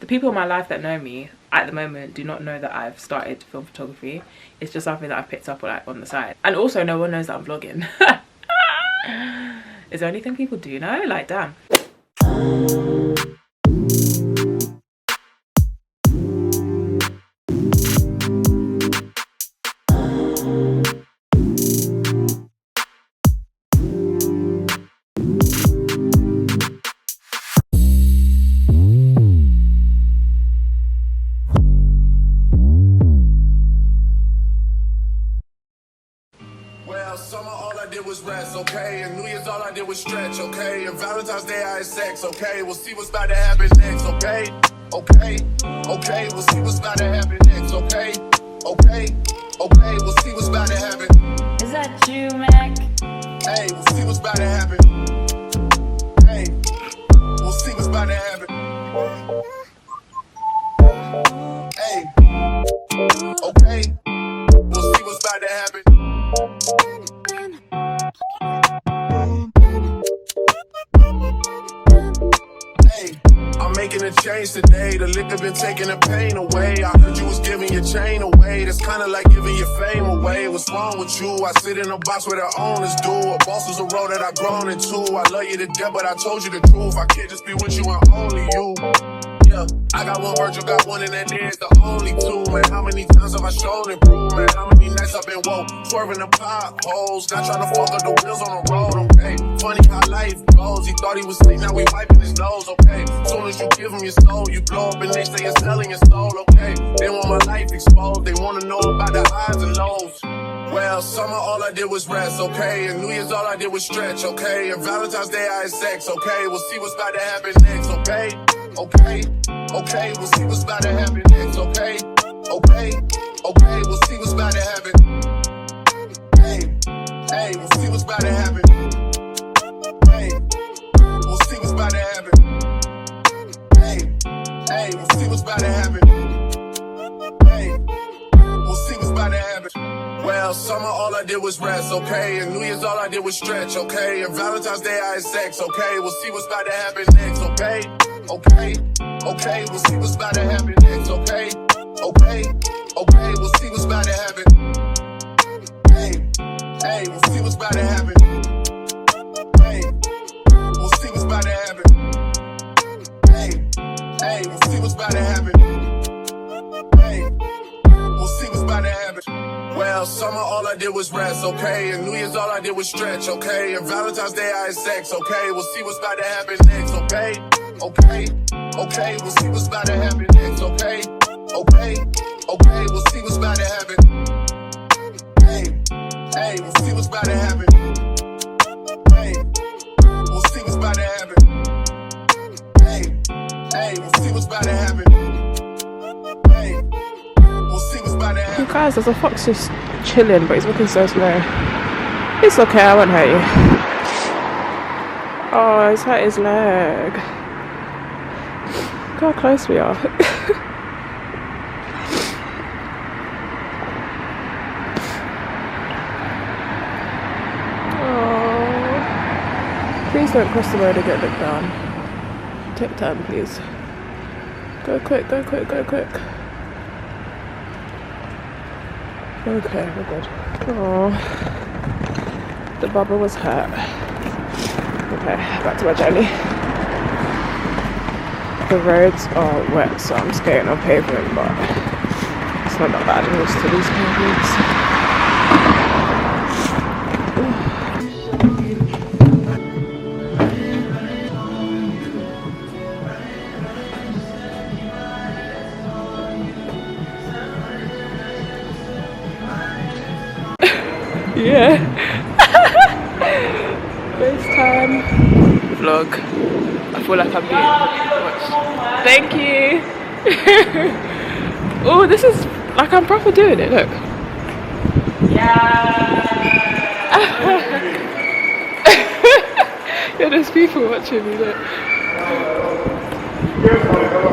people in my life that know me at the moment do not know that I've started film photography. It's just something that I've picked up like on the side. And also no one knows that I'm vlogging. Is there anything people do know? Like, damn. Summer all I did was rest, okay? And New Year's all I did was stretch, okay? And Valentine's Day I had sex, okay? We'll see what's about to happen next, okay? Okay, okay, we'll see what's about to happen next, okay? Okay, okay, we'll see what's about to happen. Is that you, Mac? Hey, we'll see what's about to happen. Hey, we'll see what's about to happen. Hey, okay, we'll see what's about to happen. I'm making a change today. The liquor been taking the pain away. I heard you was giving your chain away. That's kinda like giving your fame away. What's wrong with you? I sit in a box where the owners do. A boss is a role that I've grown into. I love you to death, but I told you the truth. I can't just be with you and only you. Yeah, I got one word, you got one, and that is the only two. Man, how many times have I shown improvement? How many nights I've been woke, swerving the potholes, not trying to fuck up the wheels on the road, okay? Funny how life goes, he thought he was sick, now we wiping his nose, okay? Soon as you give him your soul, you blow up and they say you're selling your soul, okay? They want my life exposed, they wanna know about the highs and lows. Well, summer all I did was rest, okay? And New Year's all I did was stretch, okay? And Valentine's Day I had sex, okay? We'll see what's about to happen next, okay? Okay, okay, we'll see what's about to happen next, okay? Okay, okay, we'll see what's about to happen. Hey, hey, we'll see what's about to happen. Hey, we'll see what's about to happen. Hey, hey, we'll see what's about to happen. Hey, we'll see what's about to happen. Well, summer all I did was rest, okay? And New Year's all I did was stretch, okay? And Valentine's Day I had sex, okay? We'll see what's about to happen next, okay? Okay, okay, we'll see what's about to happen next, okay? Okay, okay, we'll see what's about to happen. Hey, hey, we'll see what's about to happen. Hey, we'll see what's about to happen. Hey, hey, we'll see what's about to happen. Hey, we'll see what's about to happen. Well, summer all I did was rest, okay? And New Year's all I did was stretch, okay? And Valentine's Day I had sex, okay? We'll see what's about to happen next, okay? Okay, okay, we'll see what's about to happen next, okay? Okay, okay, we'll see what's about to happen. Hey, hey, we'll see what's about to happen. Hey, we'll see what's about to happen. Hey, hey, we'll see what's about to happen. Hey, we'll see what's about to happen. You guys, there's a fox just chilling, but he's looking so slow. It's okay, I won't hurt you. Oh, he's hurt his leg. Look how close we are. Oh, please don't cross the road and get looked down. Take time, please. Go quick, go quick, go quick. Okay, we're good. Oh, the bubble was hurt. Okay, back to my journey. The roads are wet, so I'm skating on pavement, but it's not that bad. I'm used to these pavements. Yeah. FaceTime vlog. I feel like I'm being watched. Thank you. Oh, this is like I'm proper doing it. Look. Yeah. Yeah, there's people watching me. Look.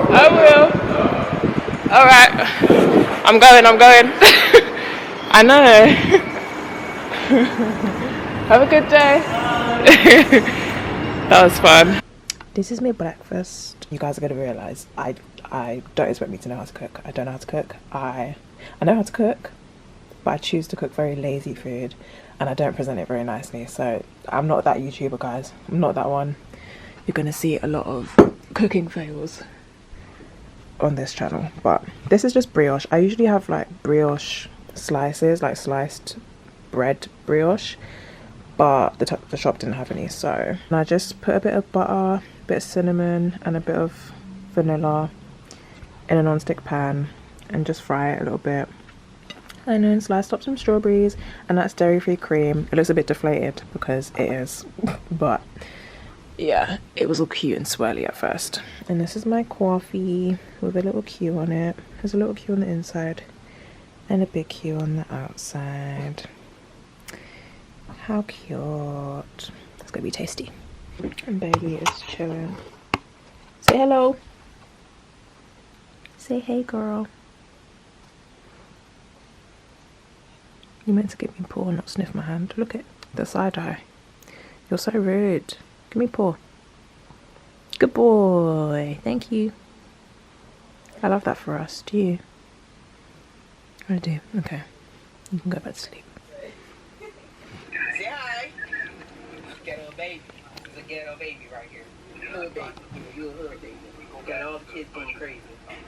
I will. All right. I'm going. I know. Have a good day. That was fun. This is my breakfast. You guys are gonna realize I don't expect me to know how to cook. I don't know how to cook. I know how to cook, but I choose to cook very lazy food, and I don't present it very nicely. So I'm not that YouTuber, guys. I'm not that one. You're gonna see a lot of cooking fails on this channel, but this is just brioche. I usually have like brioche slices, like sliced bread brioche, but the shop didn't have any, so I just put a bit of butter, a bit of cinnamon and a bit of vanilla in a non-stick pan and just fry it a little bit, and then sliced up some strawberries, and that's dairy-free cream. It looks a bit deflated because it is, but yeah, it was all cute and swirly at first. And this is my coffee with a little Q on it. There's a little Q on the inside and a big Q on the outside. How cute. It's gonna be tasty. And baby is chilling. Say hello. Say hey, girl. You meant to give me a paw, not sniff my hand. Look at the side eye. You're so rude. Give me a paw. Good boy. Thank you. I love that for us. Do you? I do. Okay. You can go back to sleep. Say hi. Ghetto baby. This is a ghetto baby right here. Hood baby. You a hood baby. Got all the kids going crazy.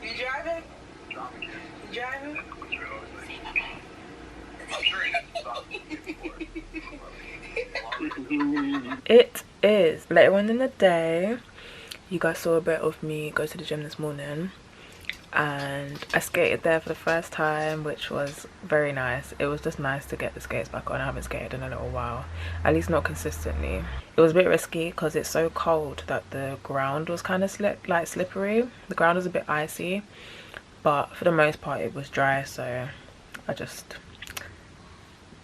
You driving? You driving? It is later on in the day. You guys saw a bit of me go to the gym this morning, and I skated there for the first time, which was very nice. It was just nice to get the skates back on. I haven't skated in a little while, at least not consistently. It was a bit risky because it's so cold that the ground was kind of slippery. The ground was a bit icy, but for the most part it was dry, so I just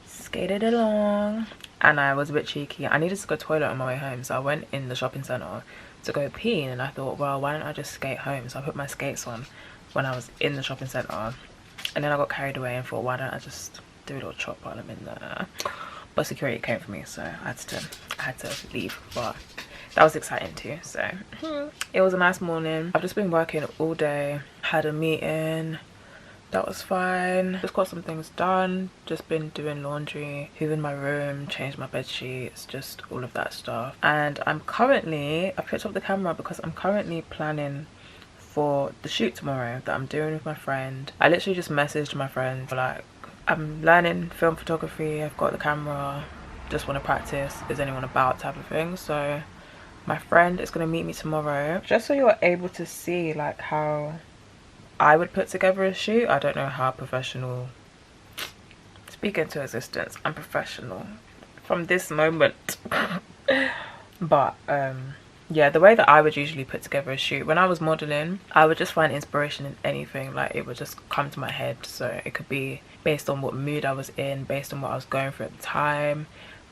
skated along. And I was a bit cheeky. I needed to go to the toilet on my way home, so I went in the shopping centre to go pee, and I thought, well, why don't I just skate home? So I put my skates on when I was in the shopping centre, and then I got carried away and thought, why don't I just do a little chop while I'm in there? But security came for me, so I had to leave. But that was exciting too. So it was a nice morning. I've just been working all day, had a meeting. That was fine. Just got some things done. Just been doing laundry, hoovering my room, changed my bed sheets, just all of that stuff. And I picked up the camera because I'm currently planning for the shoot tomorrow that I'm doing with my friend. I literally just messaged my friend, like, I'm learning film photography, I've got the camera, just want to practice, is anyone about, type of thing. So my friend is going to meet me tomorrow, just so you're able to see like how I would put together a shoot. I don't know how professional. Speak into existence. I'm professional from this moment. But yeah, the way that I would usually put together a shoot, when I was modeling, I would just find inspiration in anything. Like, it would just come to my head. So it could be based on what mood I was in, based on what I was going through at the time,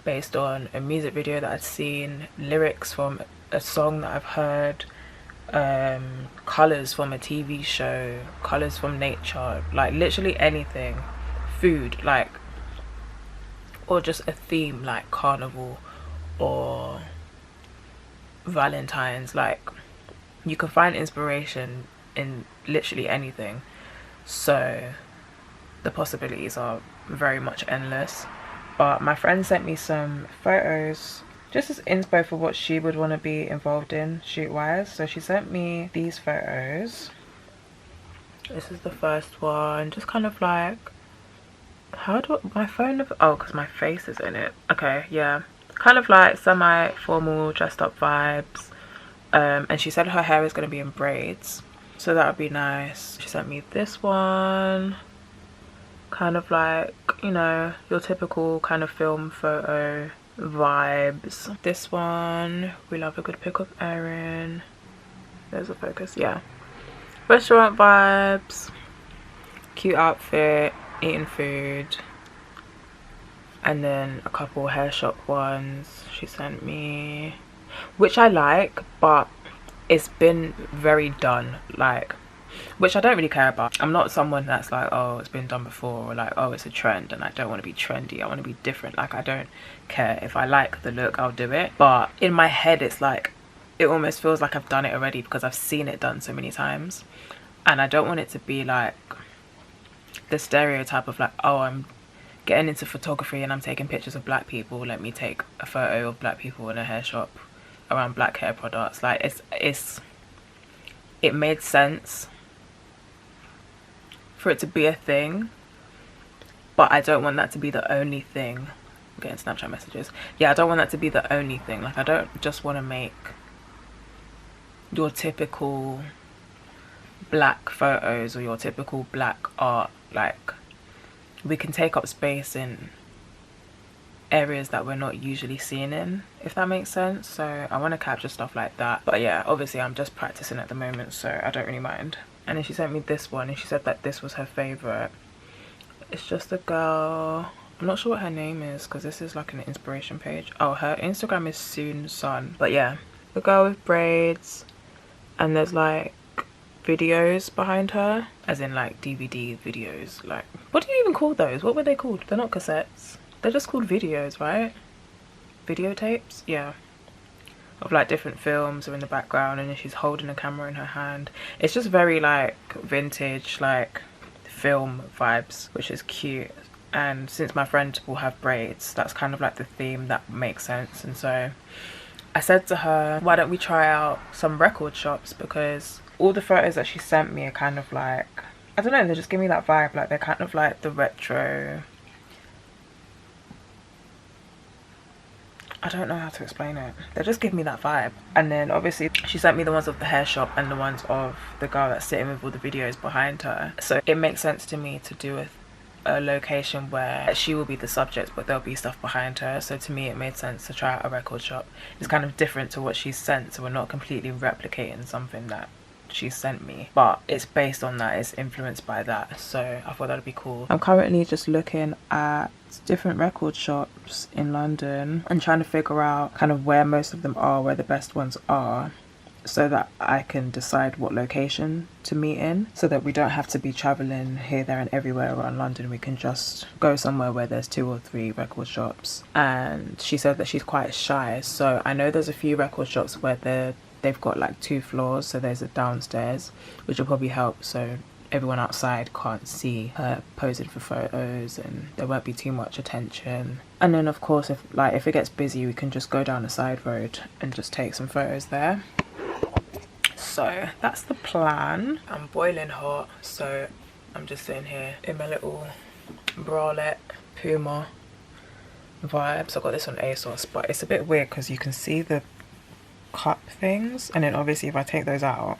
based on a music video that I'd seen, lyrics from a song that I've heard, colors from a TV show, colors from nature, like literally anything, food, like, or just a theme like carnival or Valentine's. Like, you can find inspiration in literally anything, so the possibilities are very much endless. But my friend sent me some photos just as inspo for what she would want to be involved in shoot wise. So she sent me these photos. This is the first one, just kind of like, how do my phone, oh, because my face is in it. Okay, yeah, kind of like semi-formal dressed up vibes. And she said her hair is going to be in braids, so that would be nice. She sent me this one, kind of like, you know, your typical kind of film photo vibes. This one, we love a good pick of Erin. There's a focus. Yeah, restaurant vibes, cute outfit, eating food. And then a couple hair shop ones she sent me, which I like, but it's been very done, like, which I don't really care about. I'm not someone that's like, oh, it's been done before, or like, oh, it's a trend and I don't want to be trendy, I want to be different. Like, I don't care. If I like the look, I'll do it. But in my head, it's like, it almost feels like I've done it already because I've seen it done so many times. And I don't want it to be like the stereotype of like, oh, I'm getting into photography and I'm taking pictures of black people, let me take a photo of black people in a hair shop around black hair products. Like it made sense for it to be a thing, but I don't want that to be the only thing. I'm getting Snapchat messages. Yeah, I don't want that to be the only thing. Like, I don't just want to make your typical black photos or your typical black art. Like, we can take up space in areas that we're not usually seen in, if that makes sense. So I want to capture stuff like that. But yeah, obviously I'm just practicing at the moment, so I don't really mind. And then she sent me this one and she said that this was her favorite. It's just a girl, I'm not sure what her name is because this is like an inspiration page. Oh, her Instagram is Soon Sun. But yeah, the girl with braids, and there's like videos behind her, as in like DVD videos. Like, what do you even call those? What were they called? They're not cassettes, they're just called videos, right? Videotapes, yeah, of like different films are in the background, and then she's holding a camera in her hand. It's just very like vintage, like film vibes, which is cute. And since my friend will have braids, that's kind of like the theme that makes sense. And so I said to her, why don't we try out some record shops, because all the photos that she sent me are kind of like, I don't know, they just give me that vibe. Like, they're kind of like the retro, I don't know how to explain it, they just give me that vibe. And then obviously she sent me the ones of the hair shop and the ones of the girl that's sitting with all the videos behind her. So it makes sense to me to do a location where she will be the subject but there'll be stuff behind her. So to me it made sense to try out a record shop. It's kind of different to what she's sent, so we're not completely replicating something that she sent me, but it's based on that, it's influenced by that. So I thought that'd be cool. I'm currently just looking at different record shops in London and trying to figure out kind of where most of them are, where the best ones are, so that I can decide what location to meet in, so that we don't have to be traveling here, there and everywhere around London. We can just go somewhere where there's 2 or 3 record shops. And she said that she's quite shy, so I know there's a few record shops where they've got like 2 floors, so there's a downstairs, which will probably help so everyone outside can't see her posing for photos and there won't be too much attention. And then of course if it gets busy, we can just go down a side road and just take some photos there. So that's the plan. I'm boiling hot, so I'm just sitting here in my little bralette Puma vibes. I got this on ASOS, but it's a bit weird because you can see the cup things, and then obviously if I take those out,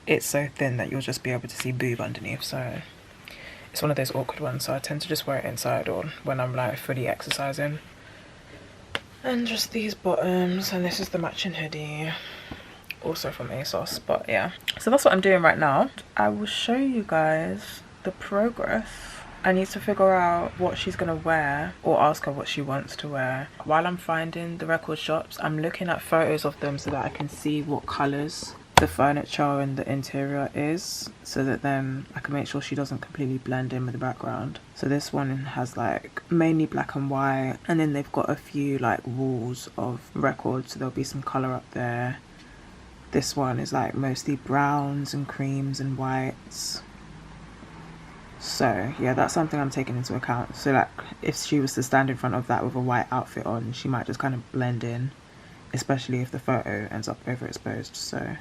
it's so thin that you'll just be able to see boob underneath. So it's one of those awkward ones, so I tend to just wear it inside or when I'm like fully exercising. And just these bottoms, and this is the matching hoodie, also from ASOS. But yeah, so that's what I'm doing right now. I will show you guys the progress. I need to figure out what she's gonna wear, or ask her what she wants to wear. While I'm finding the record shops, I'm looking at photos of them so that I can see what colours the furniture and the interior is, so that then I can make sure she doesn't completely blend in with the background. So this one has like mainly black and white, and then they've got a few like walls of records, so there'll be some colour up there. This one is like mostly browns and creams and whites. So yeah, that's something I'm taking into account. So like if she was to stand in front of that with a white outfit on, she might just kind of blend in, especially if the photo ends up overexposed. So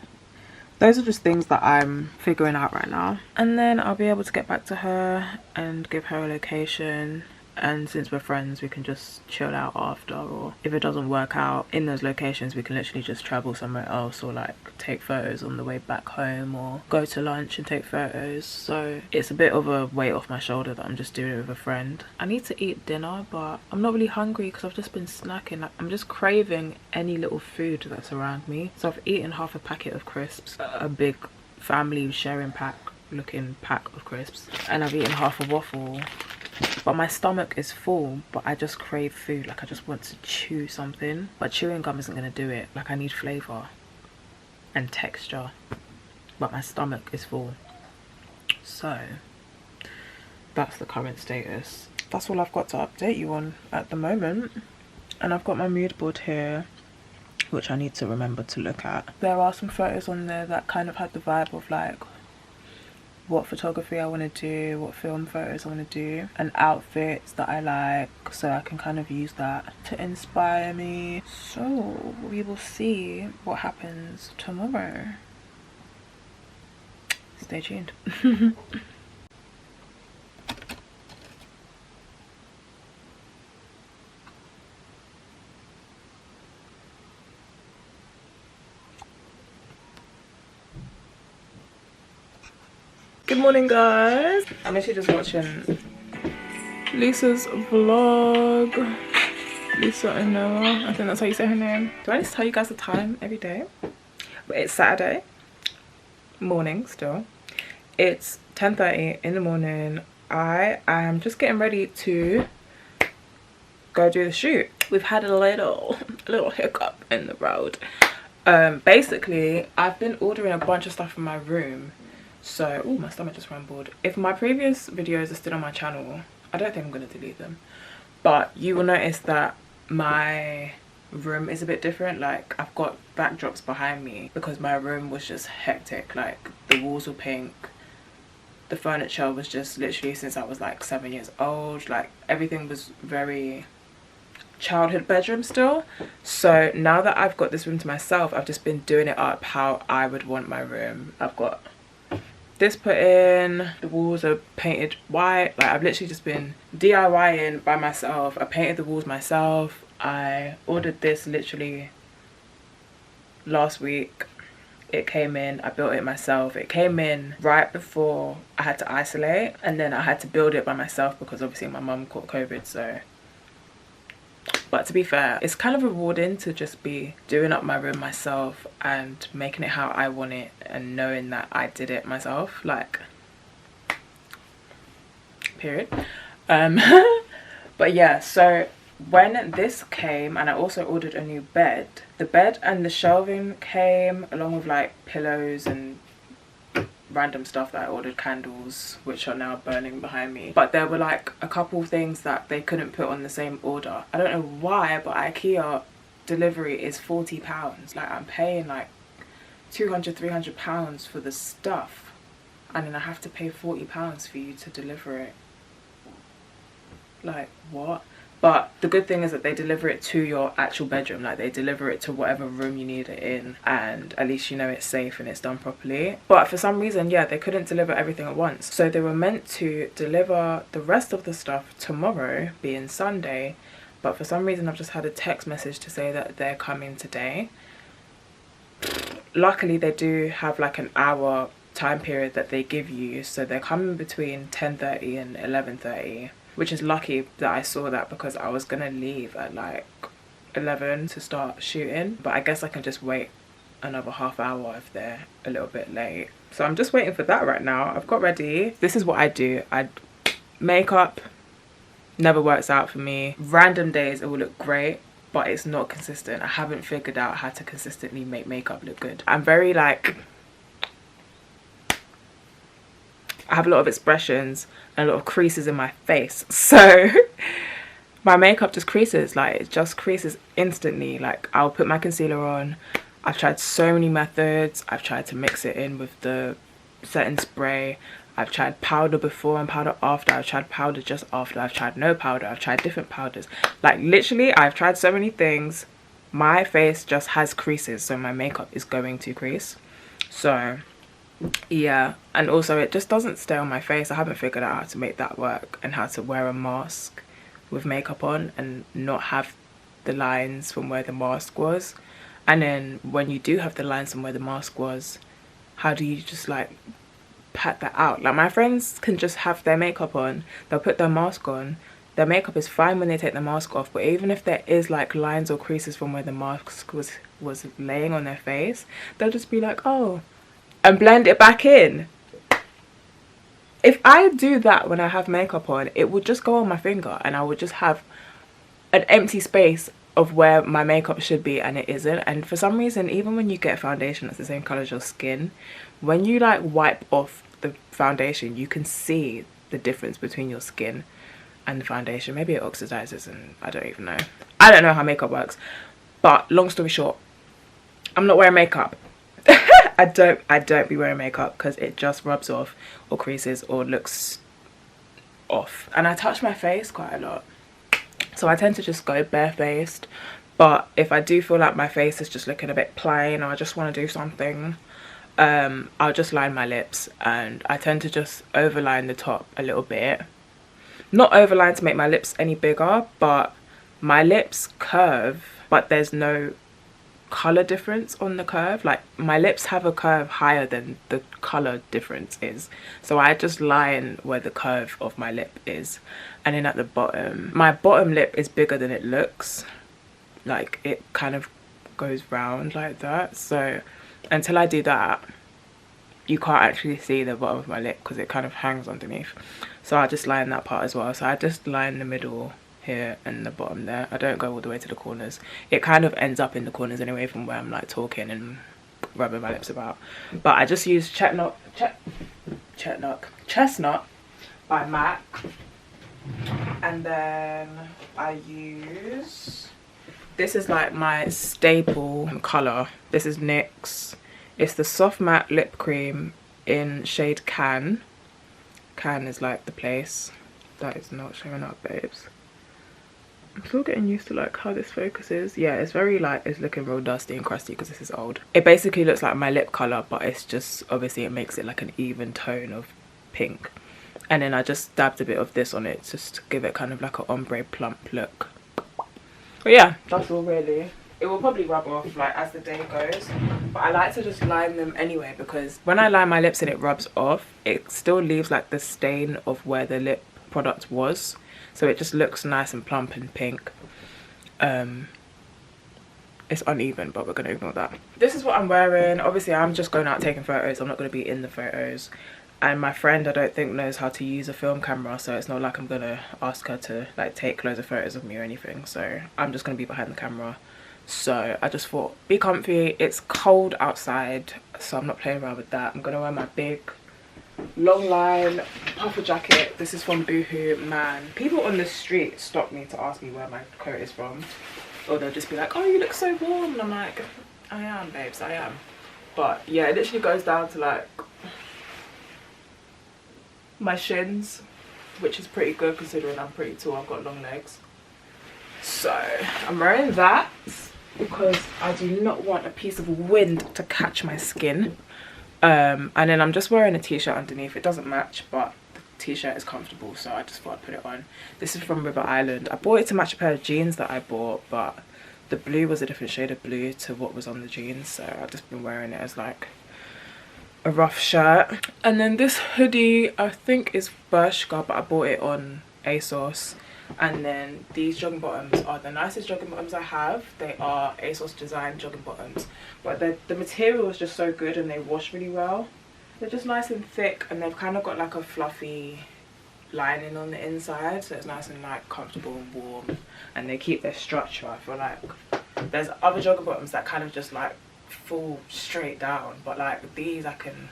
those are just things that I'm figuring out right now, and then I'll be able to get back to her and give her a location. And since we're friends, we can just chill out after, or if it doesn't work out in those locations, we can literally just travel somewhere else, or like take photos on the way back home, or go to lunch and take photos. So it's a bit of a weight off my shoulder that I'm just doing it with a friend. I need to eat dinner, but I'm not really hungry because I've just been snacking. Like, I'm just craving any little food that's around me. So I've eaten half a packet of crisps, a big family sharing pack looking pack of crisps, and I've eaten half a waffle. But my stomach is full, but I just crave food. Like, I just want to chew something, but chewing gum isn't going to do it. Like, I need flavour and texture, but my stomach is full. So that's the current status. That's all I've got to update you on at the moment. And I've got my mood board here, which I need to remember to look at. There are some photos on there that kind of had the vibe of like what photography I want to do, what film photos I want to do, and outfits that I like, so I can kind of use that to inspire me. So we will see what happens tomorrow. Stay tuned. Good morning, guys. I'm actually just watching Lisa's vlog. Lisa and Noah, I think that's how you say her name. Do I need to tell you guys the time every day? But it's Saturday morning still. It's 10:30 in the morning. I am just getting ready to go do the shoot. We've had a little hiccup in the road. Basically, I've been ordering a bunch of stuff from my room. So, oh, my stomach just rumbled. If my previous videos are still on my channel, I don't think I'm going to delete them. But you will notice that my room is a bit different. Like, I've got backdrops behind me because my room was just hectic. Like, the walls were pink. The furniture was just literally since I was like 7 years old. Like, everything was very childhood bedroom still. So now that I've got this room to myself, I've just been doing it up how I would want my room. I've got this put in, the walls are painted white. Like, I've literally just been DIYing by myself. I painted the walls myself. I ordered this literally last week. It came in, I built it myself. It came in right before I had to isolate, and then I had to build it by myself because obviously my mum caught COVID. So, but to be fair, it's kind of rewarding to just be doing up my room myself and making it how I want it and knowing that I did it myself, like, period. But yeah, so when this came, and I also ordered a new bed, the bed and the shelving came along with like pillows and random stuff that I ordered, candles, which are now burning behind me. But there were like a couple things that they couldn't put on the same order. I don't know why, but IKEA delivery is £40. Like, I'm paying like £200–300 for the stuff, and then I have to pay £40 for you to deliver it. Like, what? But the good thing is that they deliver it to your actual bedroom. Like, they deliver it to whatever room you need it in, and at least you know it's safe and it's done properly. But for some reason, yeah, they couldn't deliver everything at once. So they were meant to deliver the rest of the stuff tomorrow, being Sunday. But for some reason, I've just had a text message to say that they're coming today. Luckily, they do have like an hour time period that they give you. So they're coming between 10:30 and 11:30. Which is lucky that I saw that, because I was gonna leave at like 11 to start shooting. But I guess I can just wait another half hour if they're a little bit late. So I'm just waiting for that right now. I've got ready. This is what I do. Makeup never works out for me. Random days it will look great, but it's not consistent. I haven't figured out how to consistently make makeup look good. I'm very like, I have a lot of expressions and a lot of creases in my face, so my makeup just creases. Like, it just creases instantly. Like, I'll put my concealer on. I've tried so many methods. I've tried to mix it in with the setting spray. I've tried powder before and powder after. I've tried powder just after. I've tried no powder. I've tried different powders. Like, literally, I've tried so many things. My face just has creases, so my makeup is going to crease. So yeah, and also it just doesn't stay on my face. I haven't figured out how to make that work, and how to wear a mask with makeup on and not have the lines from where the mask was. And then when you do have the lines from where the mask was, how do you just like pat that out? Like, my friends can just have their makeup on, they'll put their mask on, their makeup is fine when they take the mask off, but even if there is like lines or creases from where the mask was laying on their face, they'll just be like, oh, and blend it back in. If I do that when I have makeup on, it would just go on my finger and I would just have an empty space of where my makeup should be, and it isn't. And for some reason, even when you get foundation that's the same color as your skin, when you like wipe off the foundation, you can see the difference between your skin and the foundation. Maybe it oxidizes, and I don't even know. I don't know how makeup works. But long story short, I'm not wearing makeup. I don't be wearing makeup because it just rubs off or creases or looks off. And I touch my face quite a lot, so I tend to just go barefaced. But if I do feel like my face is just looking a bit plain or I just want to do something, I'll just line my lips, and I tend to just overline the top a little bit. Not overline to make my lips any bigger, but my lips curve, but there's no color difference on the curve. Like, my lips have a curve higher than the color difference is, so I just line where the curve of my lip is. And then at the bottom, my bottom lip is bigger than it looks. Like, it kind of goes round like that, so until I do that, you can't actually see the bottom of my lip because it kind of hangs underneath. So I just line that part as well. So I just line the middle here and the bottom there. I don't go all the way to the corners. It kind of ends up in the corners anyway from where I'm like talking and rubbing my lips about. But I just use Chestnut by MAC. And then I use, this is like my staple colour. This is NYX. It's the Soft Matte Lip Cream in shade Can. Can is like the place. That is not showing up, babes. I'm still getting used to like how this focuses. Yeah, it's very like, it's looking real dusty and crusty because this is old. It basically looks like my lip colour, but it's just, obviously it makes it like an even tone of pink. And then I just dabbed a bit of this on it just to give it kind of like an ombre plump look. But yeah, that's all really. It will probably rub off like as the day goes, but I like to just line them anyway, because when I line my lips and it rubs off, it still leaves like the stain of where the lip product was, so it just looks nice and plump and pink. It's uneven, but we're gonna ignore that. This is what I'm wearing. Obviously I'm just going out taking photos. I'm not going to be in the photos, and my friend I don't think knows how to use a film camera, so it's not like I'm gonna ask her to like take loads of photos of me or anything, so I'm just gonna be behind the camera. So I just thought, be comfy. It's cold outside, so I'm not playing around with that. I'm gonna wear my big long line puffer jacket. This is from Boohoo. Man, people on the street stop me to ask me where my coat is from, or they'll just be like, oh, you look so warm, and I'm like, I am, babes, I am. But yeah, it literally goes down to like my shins, which is pretty good considering I'm pretty tall. I've got long legs. So I'm wearing that because I do not want a piece of wind to catch my skin. And then I'm just wearing a t-shirt underneath. It doesn't match, but the t-shirt is comfortable, so I just thought I'd put it on. This is from River Island. I bought it to match a pair of jeans that I bought, but the blue was a different shade of blue to what was on the jeans, so I've just been wearing it as like a rough shirt. And then this hoodie I think is Bershka, but I bought it on ASOS. And then these jogging bottoms are the nicest jogging bottoms I have. They are ASOS design jogging bottoms, but the material is just so good and they wash really well. They're just nice and thick, and they've kind of got like a fluffy lining on the inside, so it's nice and like comfortable and warm, and they keep their structure. I feel like there's other jogging bottoms that kind of just like fall straight down, but like these I can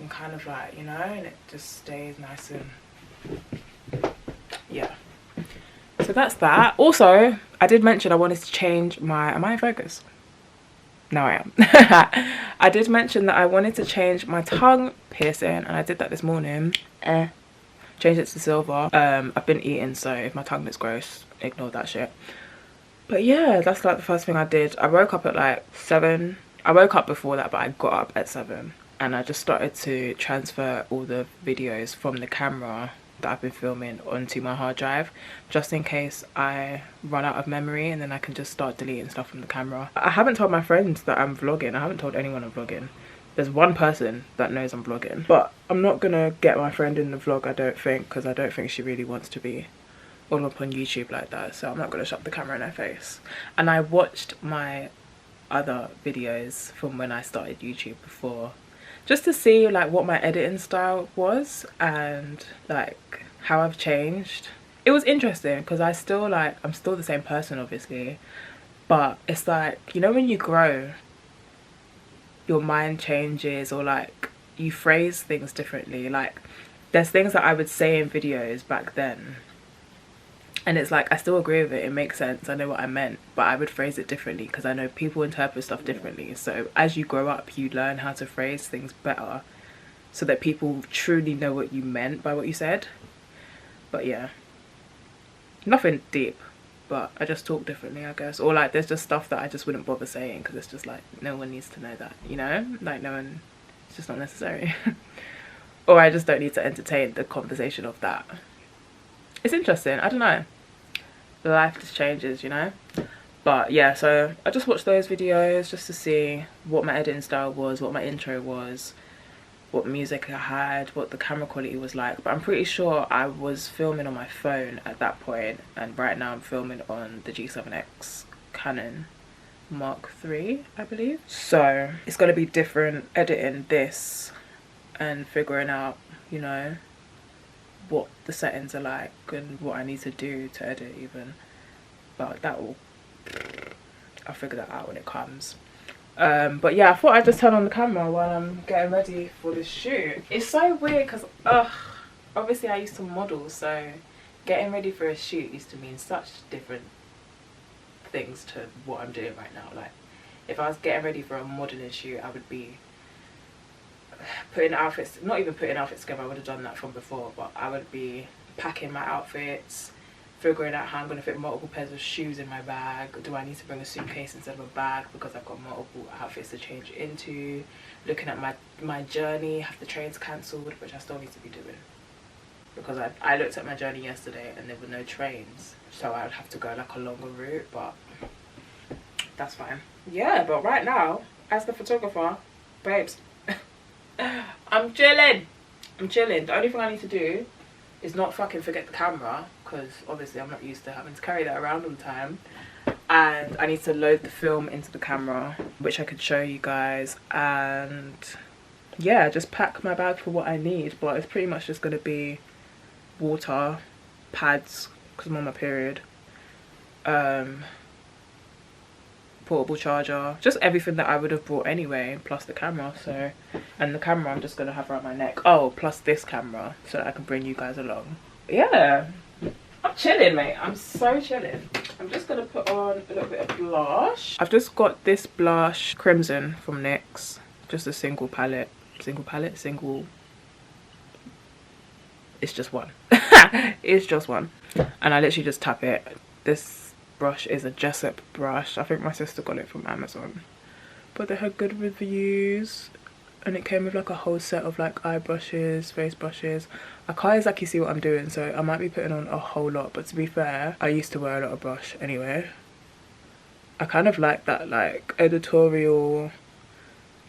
kind of like, you know, and it just stays nice and yeah. So that's that. Also, I did mention I wanted to change my, am I in focus? No, I am. I did mention that I wanted to change my tongue piercing, and I did that this morning. Changed it to silver. I've been eating, so if my tongue looks gross, ignore that shit. But yeah, that's like the first thing I did. I woke up at like 7. I woke up before that, but I got up at 7, and I just started to transfer all the videos from the camera that I've been filming onto my hard drive, just in case I run out of memory, and then I can just start deleting stuff from the camera. I haven't told my friends that I'm vlogging. I haven't told anyone I'm vlogging. There's one person that knows I'm vlogging, but I'm not gonna get my friend in the vlog, I don't think, because I don't think she really wants to be all up on YouTube like that, so I'm not gonna shove the camera in her face. And I watched my other videos from when I started YouTube before, just to see like what my editing style was and like how I've changed. It was interesting because I'm still the same person obviously, but it's like, you know, when you grow, your mind changes, or like you phrase things differently. Like there's things that I would say in videos back then And it's like, I still agree with it, it makes sense, I know what I meant, but I would phrase it differently because I know people interpret stuff differently. So as you grow up, you learn how to phrase things better so that people truly know what you meant by what you said. But yeah, nothing deep, but I just talk differently, I guess. Or like, there's just stuff that I just wouldn't bother saying because it's just like, no one needs to know that, you know? Like, no one, it's just not necessary. Or I just don't need to entertain the conversation of that. It's interesting, I don't know. Life just changes, you know? But yeah, so I just watched those videos just to see what my editing style was, what my intro was, what music I had, what the camera quality was like. But I'm pretty sure I was filming on my phone at that point, and right now I'm filming on the G7X Canon Mark III, I believe. So it's going to be different editing this and figuring out, you know, what the settings are like and what I need to do to edit even. But that will, I'll figure that out when it comes. But yeah, I thought I'd just turn on the camera while I'm getting ready for this shoot. It's so weird because obviously I used to model, so getting ready for a shoot used to mean such different things to what I'm doing right now. Like, if I was getting ready for a modeling shoot, I would be putting outfits, not even putting outfits together, I would have done that from before, but I would be packing my outfits, figuring out how I'm going to fit multiple pairs of shoes in my bag. Do I need to bring a suitcase instead of a bag because I've got multiple outfits to change into? Looking at my journey, have the trains cancelled, which I still need to be doing, because I looked at my journey yesterday and there were no trains, so I would have to go like a longer route, but that's fine. Yeah, but right now, as the photographer, babes, I'm chilling. The only thing I need to do is not fucking forget the camera, because obviously I'm not used to having to carry that around all the time. And I need to load the film into the camera, which I could show you guys. And yeah, just pack my bag for what I need. But it's pretty much just going to be water, pads, because I'm on my period, portable charger, just everything that I would have brought anyway, plus the camera. So, and the camera I'm just gonna have around my neck, oh, plus this camera, so that I can bring you guys along. Yeah, I'm chilling, mate. I'm so chilling. I'm just gonna put on a little bit of blush. I've just got this blush, Crimson, from NYX, just a single palette, it's just one. It's just one, and I literally just tap it. This brush is a Jessup brush. I think my sister got it from Amazon, but they had good reviews, and it came with like a whole set of like eye brushes, face brushes. I can't exactly see what I'm doing, so I might be putting on a whole lot, but to be fair, I used to wear a lot of brush anyway. I kind of like that like editorial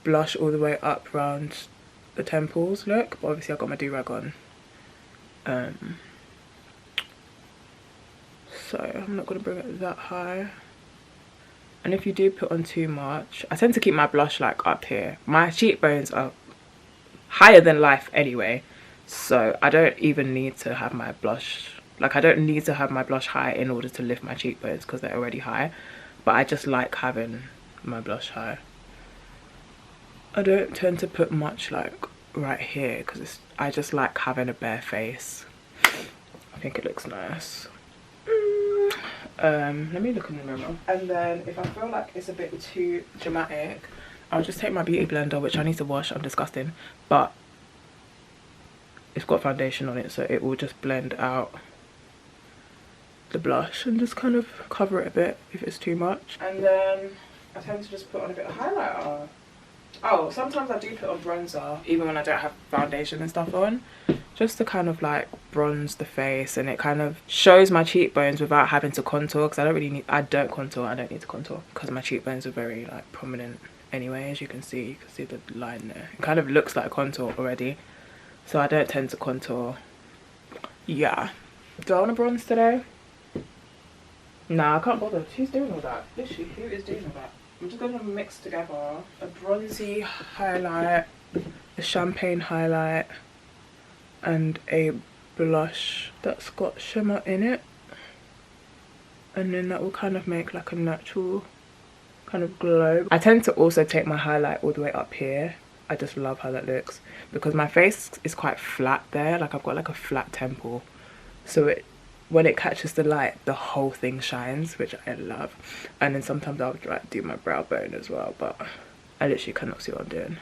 blush all the way up around the temples look, but obviously I've got my do-rag on. So I'm not going to bring it that high. And if you do put on too much, I tend to keep my blush like up here. My cheekbones are higher than life anyway, so I don't even need to have my blush, like I don't need to have my blush high in order to lift my cheekbones because they're already high. But I just like having my blush high. I don't tend to put much like right here because I just like having a bare face. I think it looks nice. Let me look in the mirror, and then if I feel like it's a bit too dramatic, I'll just take my beauty blender, which I need to wash, I'm disgusting, but it's got foundation on it, so it will just blend out the blush and just kind of cover it a bit if it's too much. And then I tend to just put on a bit of highlighter. Oh, sometimes I do put on bronzer even when I don't have foundation and stuff on, just to kind of like bronze the face, and it kind of shows my cheekbones without having to contour, because I don't contour, I don't need to contour because my cheekbones are very like prominent anyway, as you can see the line there. It kind of looks like contour already, so I don't tend to contour. Yeah, do I want to bronze today? Nah, I can't bother. Who's doing all that? Literally, who is doing all that? I'm just going to mix together a bronzy highlight, a champagne highlight, and a blush that's got shimmer in it. And then that will kind of make like a natural kind of glow. I tend to also take my highlight all the way up here. I just love how that looks because my face is quite flat there. Like I've got like a flat temple. So it when it catches the light, the whole thing shines, which I love. And then sometimes I'll like do my brow bone as well, but I literally cannot see what I'm doing.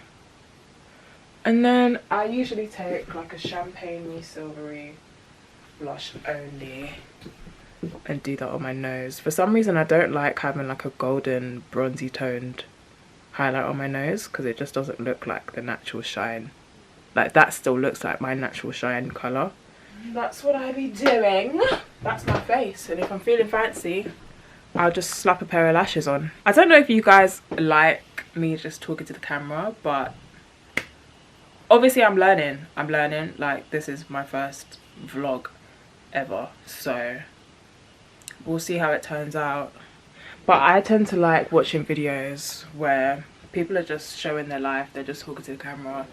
And then I usually take like a champagne silvery blush only and do that on my nose. For some reason I don't like having like a golden bronzy toned highlight on my nose because it just doesn't look like the natural shine. Like that still looks like my natural shine colour. That's what I be doing. That's my face, and if I'm feeling fancy I'll just slap a pair of lashes on. I don't know if you guys like me just talking to the camera, but obviously I'm learning. Like this is my first vlog ever, so we'll see how it turns out. But I tend to like watching videos where people are just showing their life, they're just talking to the camera,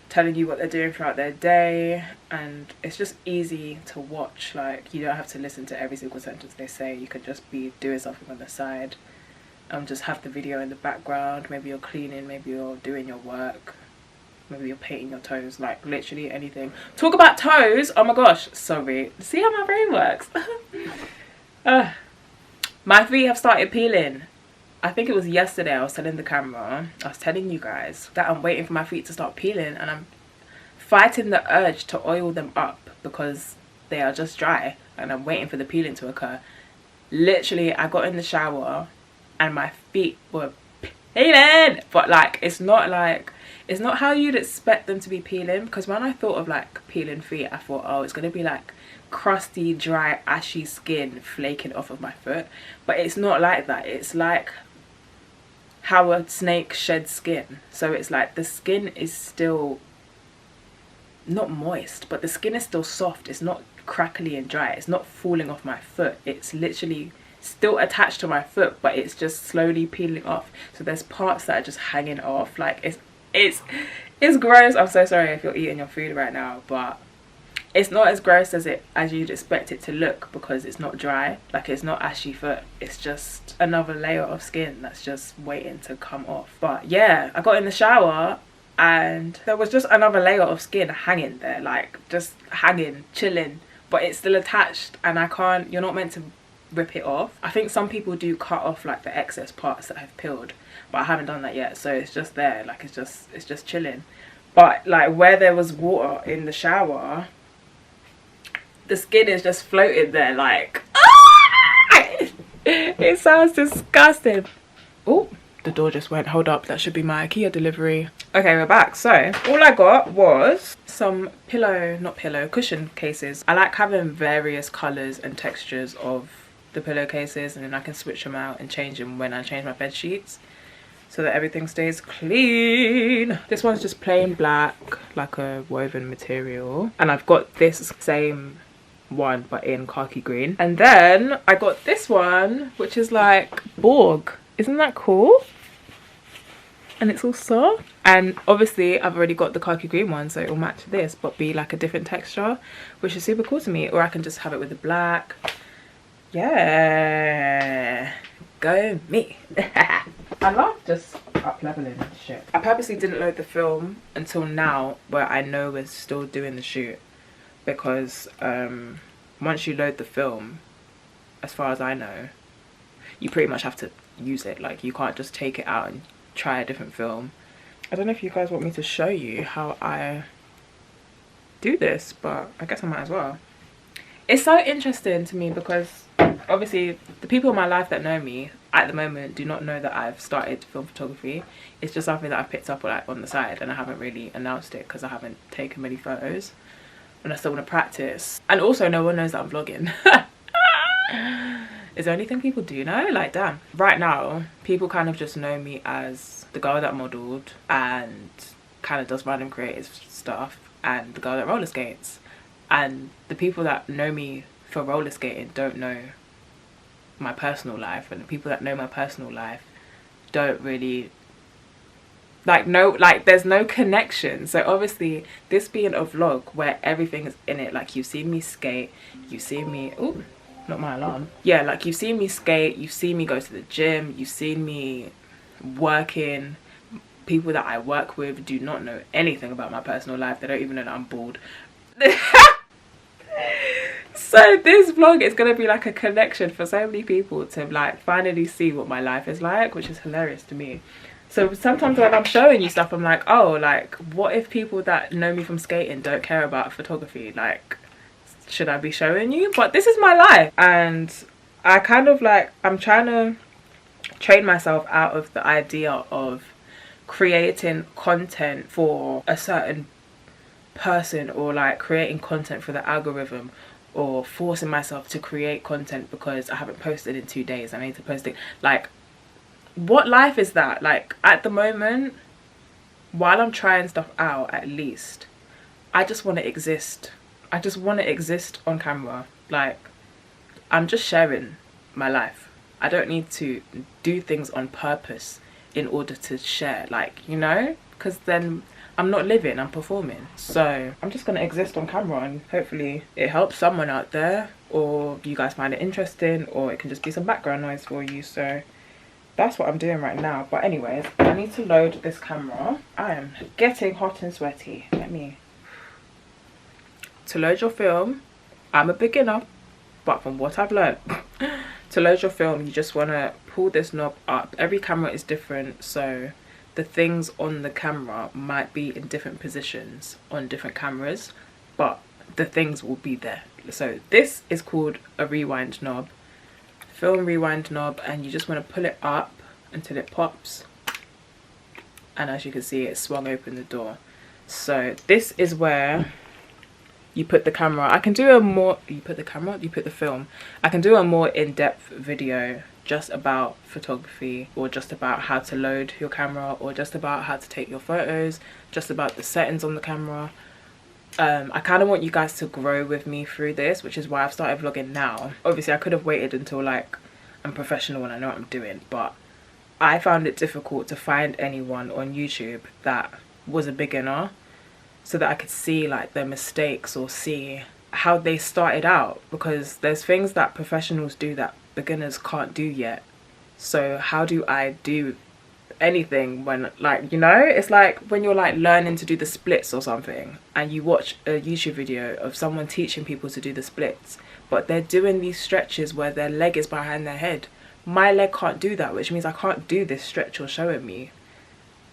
telling you what they're doing throughout their day, and it's just easy to watch. Like you don't have to listen to every single sentence they say, you could just be doing something on the side and just have the video in the background. Maybe you're cleaning, maybe you're doing your work, maybe you're painting your toes, like literally anything. Talk about toes, oh my gosh, sorry, see how my brain works. My feet have started peeling. I think it was yesterday I was telling the camera, I was telling you guys that I'm waiting for my feet to start peeling, and I'm fighting the urge to oil them up because they are just dry and I'm waiting for the peeling to occur. Literally I got in the shower and my feet were peeling, but like it's not how you'd expect them to be peeling, because when I thought of like peeling feet I thought, oh, it's gonna be like crusty, dry, ashy skin flaking off of my foot, but it's not like that. It's like how a snake sheds skin. So it's like the skin is still not moist, but the skin is still soft. It's not crackly and dry. It's not falling off my foot. It's literally still attached to my foot, but it's just slowly peeling off. So there's parts that are just hanging off. Like it's gross. I'm so sorry if you're eating your food right now, but it's not as gross as you'd expect it to look, because it's not dry. Like it's not ashy foot, it's just another layer of skin that's just waiting to come off. But yeah, I got in the shower and there was just another layer of skin hanging there, like just hanging, chilling, but it's still attached, and you're not meant to rip it off. I think some people do cut off like the excess parts that have peeled, but I haven't done that yet, so it's just there, like it's just chilling. But like where there was water in the shower, the skin is just floating there, like it sounds disgusting. Oh, the door just went. Hold up, that should be my IKEA delivery. Okay, we're back. So all I got was some cushion cases. I like having various colors and textures of the pillowcases, and then I can switch them out and change them when I change my bed sheets, so that everything stays clean. This one's just plain black, like a woven material, and I've got this same one but in khaki green. And then I got this one which is like Borg. Isn't that cool? And it's all soft, and obviously I've already got the khaki green one, so it will match this but be like a different texture, which is super cool to me. Or I can just have it with the black. Yeah, go me. I love just up leveling shit. I purposely didn't load the film until now, where I know we're still doing the shoot, because once you load the film, as far as I know, you pretty much have to use it. Like you can't just take it out and try a different film. I don't know if you guys want me to show you how I do this, but I guess I might as well. It's so interesting to me because obviously the people in my life that know me at the moment do not know that I've started film photography. It's just something that I've picked up like on the side, and I haven't really announced it because I haven't taken many photos and I still want to practice. And also no one knows that I'm vlogging. Is there anything people do know? Like damn. Right now people kind of just know me as the girl that modeled and kind of does random creative stuff, and the girl that roller skates. And the people that know me for roller skating don't know my personal life, and the people that know my personal life don't really there's no connection. So obviously this being a vlog where everything is in it, like you've seen me skate, you've seen me, ooh, not my alarm, yeah, like you've seen me skate, you've seen me go to the gym, you've seen me working. People that I work with do not know anything about my personal life. They don't even know that I'm bald. So this vlog is gonna be like a connection for so many people to like finally see what my life is like, which is hilarious to me. So sometimes when I'm showing you stuff, I'm like, oh, like what if people that know me from skating don't care about photography? Like, should I be showing you? But this is my life, and I kind of like, I'm trying to train myself out of the idea of creating content for a certain person, or like creating content for the algorithm, or forcing myself to create content because I haven't posted in 2 days, I need to post it. Like, what life is that? Like, at the moment, while I'm trying stuff out, at least I just want to exist. I just want to exist on camera. Like, I'm just sharing my life. I don't need to do things on purpose in order to share, like, you know, because then I'm not living, I'm performing. So I'm just gonna exist on camera, and hopefully it helps someone out there, or you guys find it interesting, or it can just be some background noise for you. So that's what I'm doing right now. But anyways, I need to load this camera. I am getting hot and sweaty. To load your film, I'm a beginner, but from what I've learned, to load your film, you just want to pull this knob up. Every camera is different, so the things on the camera might be in different positions on different cameras, but the things will be there. So this is called a rewind knob, film rewind knob, and you just want to pull it up until it pops, and as you can see, it swung open the door. So this is where you put the camera. I can do a more, you put the film. I can do a more in-depth video just about photography, or just about how to load your camera, or just about how to take your photos, just about the settings on the camera. I kind of want you guys to grow with me through this, which is why I've started vlogging now. Obviously I could have waited until like I'm professional and I know what I'm doing, but I found it difficult to find anyone on YouTube that was a beginner, so that I could see like their mistakes or see how they started out, because there's things that professionals do that beginners can't do yet. So how do I do anything when, like, you know, it's like when you're like learning to do the splits or something, and you watch a YouTube video of someone teaching people to do the splits, but they're doing these stretches where their leg is behind their head. My leg can't do that, which means I can't do this stretch you're showing me.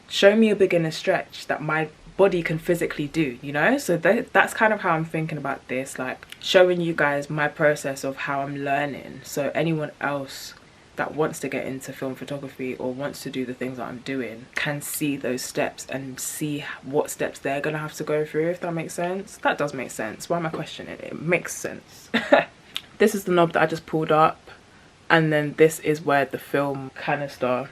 Show me a beginner stretch that my body can physically do, you know? So that's kind of how I'm thinking about this, like showing you guys my process of how I'm learning, so anyone else that wants to get into film photography or wants to do the things that I'm doing can see those steps and see what steps they're gonna have to go through, if that makes sense. That does make sense. Why am I questioning it? It makes sense. This is the knob that I just pulled up, and then this is where the film canister,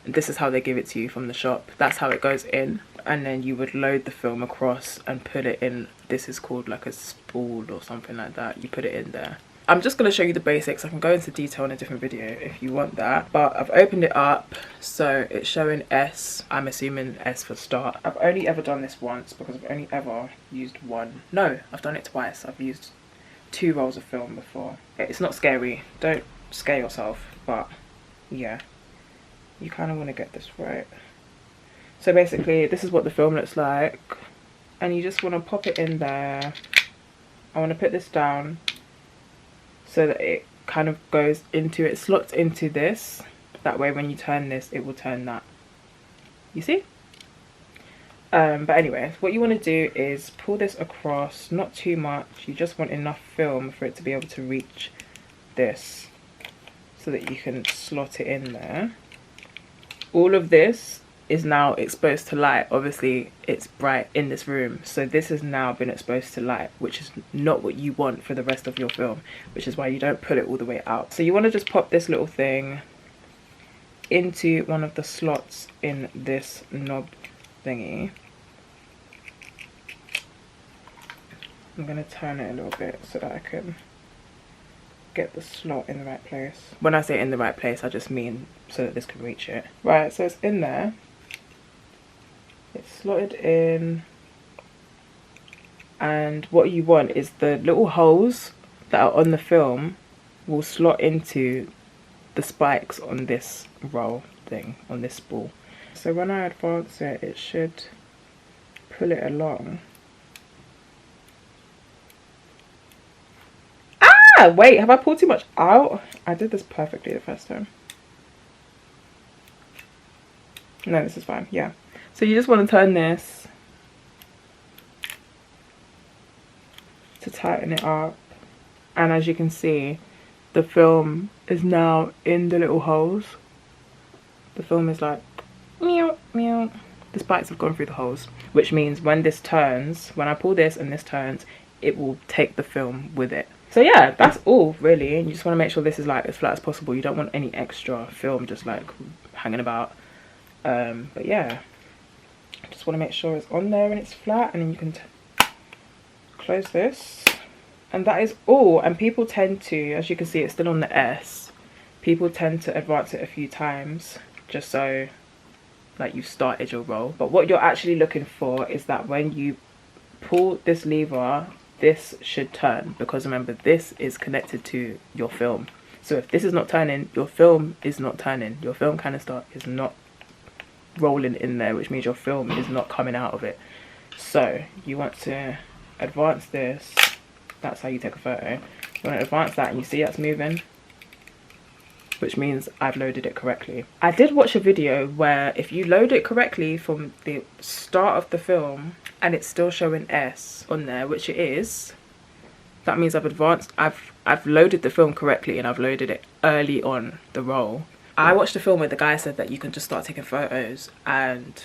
this is how they give it to you from the shop. That's how it goes in, and then you would load the film across and put it in. This is called like a spool or something like that. You put it in there. I'm just going to show you the basics. I can go into detail in a different video if you want that, but I've opened it up, so it's showing S. I'm assuming S for start. I've only ever done this once because I've only ever used one. No, I've done it twice. I've used 2 rolls of film before. It's not scary, don't scare yourself, but yeah, you kind of want to get this right. So basically this is what the film looks like, and you just want to pop it in there. I want to put this down so that it kind of goes into, it slots into this, that way when you turn this it will turn that, you see? But anyway, what you want to do is pull this across, not too much, you just want enough film for it to be able to reach this, so that you can slot it in there. All of this is now exposed to light. Obviously it's bright in this room, so this has now been exposed to light, which is not what you want for the rest of your film, which is why you don't put it all the way out. So you want to just pop this little thing into one of the slots in this knob thingy. I'm going to turn it a little bit so that I can get the slot in the right place. When I say in the right place, I just mean so that this can reach it. Right, so it's in there. It's slotted in, and what you want is the little holes that are on the film will slot into the spikes on this roll thing, on this spool. So when I advance it, it should pull it along. Yeah, wait, have I pulled too much out? I did this perfectly the first time. No, this is fine, yeah. So you just want to turn this to tighten it up. And as you can see, the film is now in the little holes. The film is like, meow, meow. The spikes have gone through the holes, which means when this turns, when I pull this and this turns, it will take the film with it. So yeah, that's all really. You just want to make sure this is like as flat as possible. You don't want any extra film just like hanging about. But yeah, just want to make sure it's on there and it's flat, and then you can close this, and that is all. And people tend to, as you can see, it's still on the S. People tend to advance it a few times just so like you've started your roll. But what you're actually looking for is that when you pull this lever, this should turn, because remember, this is connected to your film. So if this is not turning, your film is not turning. Your film canister is not rolling in there, which means your film is not coming out of it. So you want to advance this. That's how you take a photo. You want to advance that, and you see that's moving, which means I've loaded it correctly. I did watch a video where if you load it correctly from the start of the film and it's still showing S on there, which it is, that means I've loaded the film correctly, and I've loaded it early on the roll. I watched a film where the guy said that you can just start taking photos and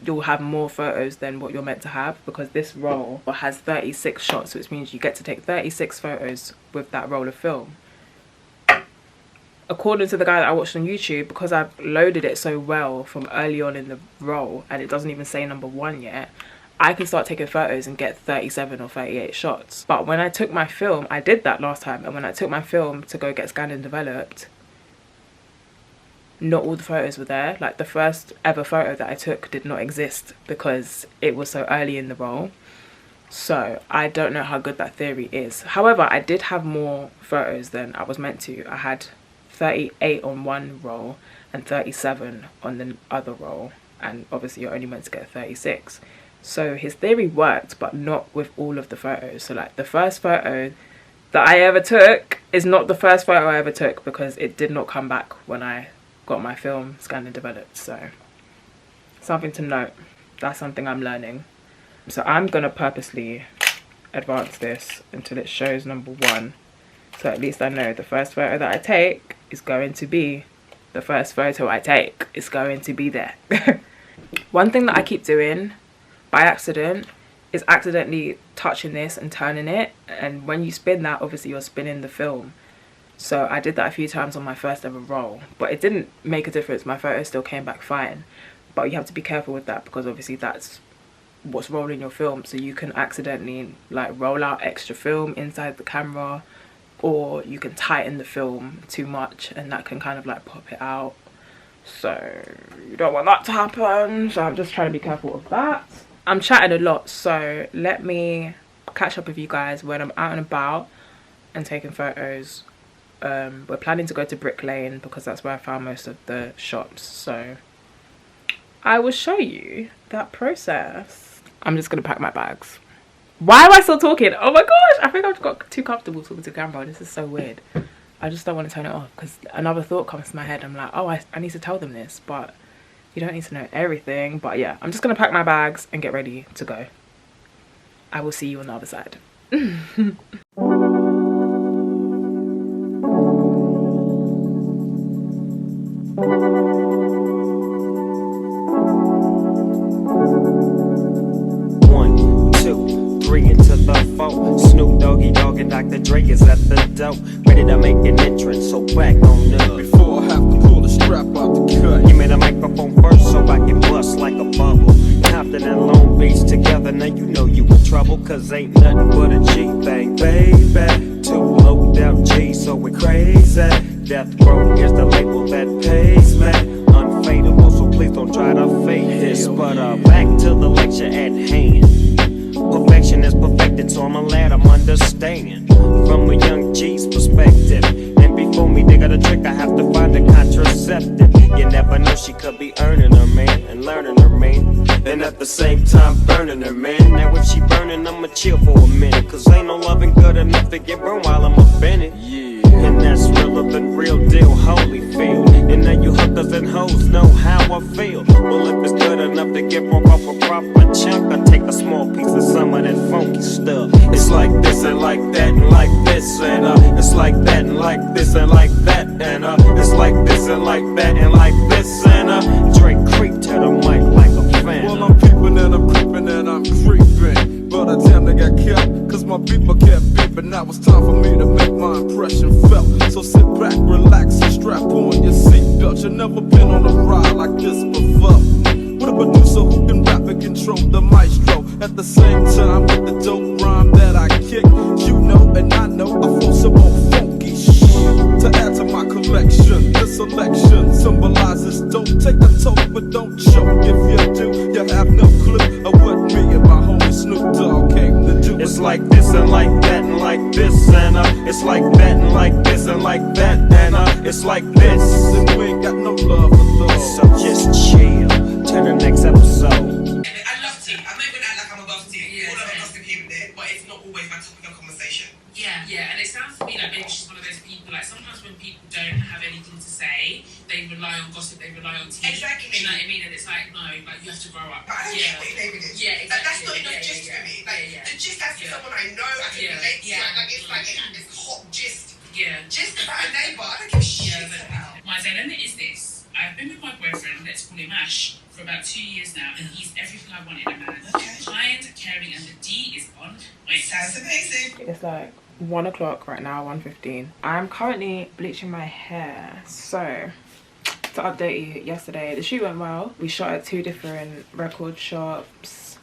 you'll have more photos than what you're meant to have, because this roll has 36 shots, which means you get to take 36 photos with that roll of film. According to the guy that I watched on YouTube, because I've loaded it so well from early on in the roll and it doesn't even say number 1 yet, I can start taking photos and get 37 or 38 shots. But when I took my film, I did that last time, and when I took my film to go get scanned and developed, not all the photos were there. Like the first ever photo that I took did not exist because it was so early in the roll. So I don't know how good that theory is. However, I did have more photos than I was meant to. I had 38 on one roll and 37 on the other roll, and obviously you're only meant to get 36. So his theory worked, but not with all of the photos. So like the first photo that I ever took is not the first photo I ever took, because it did not come back when I got my film scanned and developed. So something to note. That's something I'm learning. So I'm gonna purposely advance this until it shows number 1, so at least I know the first photo that I take is going to be the first photo I take. It's going to be there. One thing that I keep doing by accident is accidentally touching this and turning it, and when you spin that, obviously you're spinning the film. So I did that a few times on my first ever roll, but it didn't make a difference. My photo still came back fine. But you have to be careful with that, because obviously that's what's rolling your film. So you can accidentally like roll out extra film inside the camera, or you can tighten the film too much and that can kind of like pop it out. So you don't want that to happen. So I'm just trying to be careful of that. I'm chatting a lot, so let me catch up with you guys when I'm out and about and taking photos. We're planning to go to Brick Lane because that's where I found most of the shops, so I will show you that process. I'm just gonna pack my bags. Why am I still talking? Oh my gosh, I think I've got too comfortable talking to the camera. This is so weird. I just don't want to turn it off, because another thought comes to my head. I'm like, oh, I need to tell them this, but you don't need to know everything. But yeah, I'm just gonna pack my bags and get ready to go. I will see you on the other side. Snoop Doggy Dogg and Dr. Dre is at the door, ready to make an entrance, so back on up. Before I have to pull the strap out the cut. Give me the microphone first so I can bust like a bubble. Compton and Long Beach together, now you know you in trouble, cause ain't nothing but a G thing, baby. Too low down G, so we're crazy. Death Row is the label that pays me. Unfadable, so please don't try to fake this. But back to the lecture at hand. Perfection is perfected, so I'm glad I'm understanding from a young G's perspective. And before me dig out a trick, I have to find a contraceptive. You never know, she could be earning her man and learning her man. and at the same time burning her, man. Now when she burning, I'ma chill for a minute, cause ain't no loving good enough to get burned while I'm offended. Yeah. And that's realer than real deal, Holyfield. And now you hookers and hoes know how I feel. Well, if it's good enough to get broke off a proper chunk, I take a small piece of some of that funky stuff. It's like this and like that and like this and it's like that and like this and like that and it's like this and like that and like this and Drake creep to the mic like a fan. Well, I'm peeping and I'm creeping and I'm creeping, but I damn near got killed, cause my beeper kept beeping. Now it's time for me to make my impression felt. So sit back, relax, and strap on your seatbelt. You've never been on a ride like this before, with a producer who can rap and control the maestro. At the same time, with the dope rhyme that I kick, you know and I know I flow some more funky shit to add to my collection. This selection symbolizes don't take a toke, but don't choke. If you do, you have no clue of what me and my homie Snoop Dogg came to do. It's like this and like that and like this and it's like that and like this and like that and it's like this. And we ain't got no love for those. So just chill till the next episode. I love tea. I'm not even act like I'm above tea. All of it must be here and there, but it's not always my topic of conversation. Yeah, and it sounds to me like maybe she's one of those people, like sometimes when people don't have anything to say, they rely on gossip, they rely on tea. Exactly. Do you know what I mean? And it's like, no, like you have to grow up. But I don't get what David is. Yeah, exactly. That's not enough gist for me. Like, the gist has to be someone I know, I can relate to. Like, it's hot gist. Yeah. Gist about a neighbour, I don't give a shit about. My dilemma is this. I've been with my boyfriend, let's call him Ash, for about 2 years now, and he's everything I want in a man. Okay. Kind, caring, and the D is on point. Sounds amazing. It's like 1 o'clock right now, 1:15. I'm currently bleaching my hair. So to update you, yesterday the shoot went well. We shot at 2 different record shops.